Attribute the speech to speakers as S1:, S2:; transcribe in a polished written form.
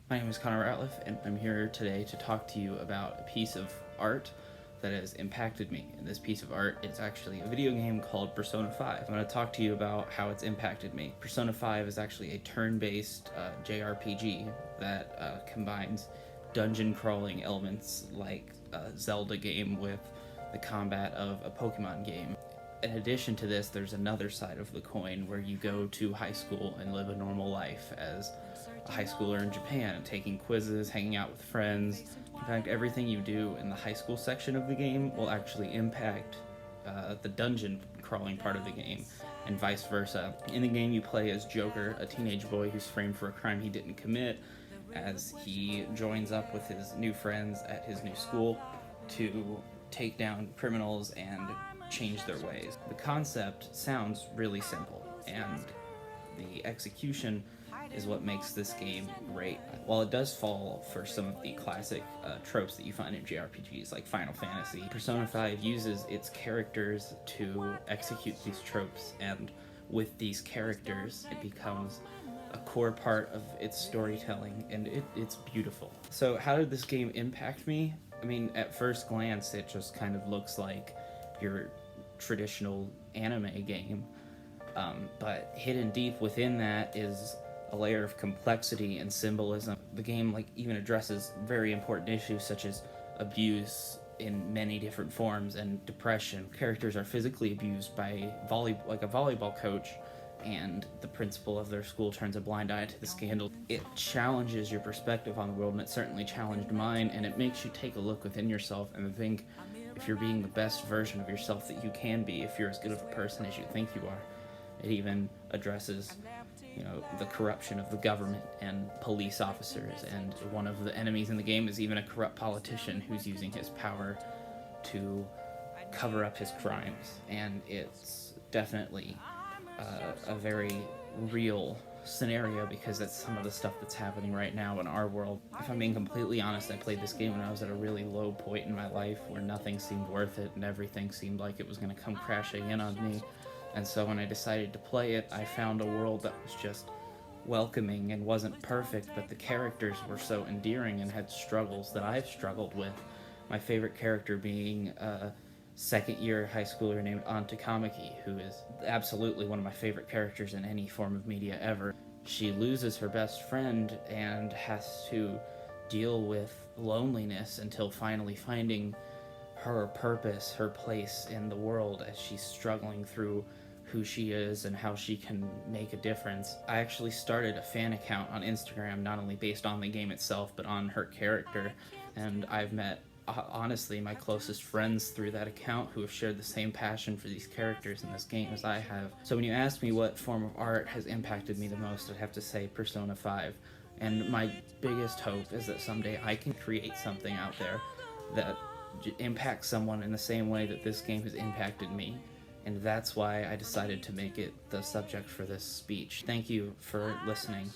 S1: My name is Connor Ratliff, and I'm here today to talk to you about a piece of art that has impacted me. And this piece of art is actually a video game called Persona 5. I'm going to talk to you about how it's impacted me. Persona 5 is actually a turn-based JRPG that combines dungeon crawling elements like a Zelda game with the combat of a Pokemon game. In addition to this, there's another side of the coin where you go to high school and live a normal life as a high schooler in Japan, taking quizzes, hanging out with friends. In fact, everything you do in the high school section of the game will actually impact the dungeon crawling part of the game, and vice versa. In the game, you play as Joker, a teenage boy who's framed for a crime he didn't commit, as he joins up with his new friends at his new school to take down criminals and change their ways. The concept sounds really simple, and the execution is what makes this game great. While it does fall for some of the classic tropes that you find in JRPGs like Final Fantasy, Persona 5 uses its characters to execute these tropes, and with these characters, it becomes a core part of its storytelling, and it's beautiful. So how did this game impact me? I mean, at first glance, it just kind of looks like your traditional anime game, but hidden deep within that is a layer of complexity and symbolism. The game even addresses very important issues such as abuse in many different forms and depression. Characters are physically abused by a volleyball coach, and the principal of their school turns a blind eye to the scandal. It challenges your perspective on the world, and it certainly challenged mine, and it makes you take a look within yourself and think if you're being the best version of yourself that you can be, if you're as good of a person as you think you are. It even addresses the corruption of the government and police officers, and one of the enemies in the game is even a corrupt politician who's using his power to cover up his crimes. And it's definitely a very real scenario because that's some of the stuff that's happening right now in our world. If I'm being completely honest, I played this game when I was at a really low point in my life where nothing seemed worth it and everything seemed like it was going to come crashing in on me. And so when I decided to play it, I found a world that was just welcoming and wasn't perfect, but the characters were so endearing and had struggles that I've struggled with. My favorite character being a second-year high schooler named Anta Kamiki, who is absolutely one of my favorite characters in any form of media ever. She loses her best friend and has to deal with loneliness until finally finding her purpose, her place in the world as she's struggling through who she is and how she can make a difference. I actually started a fan account on Instagram, not only based on the game itself, but on her character, and I've met honestly my closest friends through that account who have shared the same passion for these characters in this game as I have. So when you ask me what form of art has impacted me the most, I'd have to say Persona 5. And my biggest hope is that someday I can create something out there that impacts someone in the same way that this game has impacted me. And that's why I decided to make it the subject for this speech. Thank you for listening.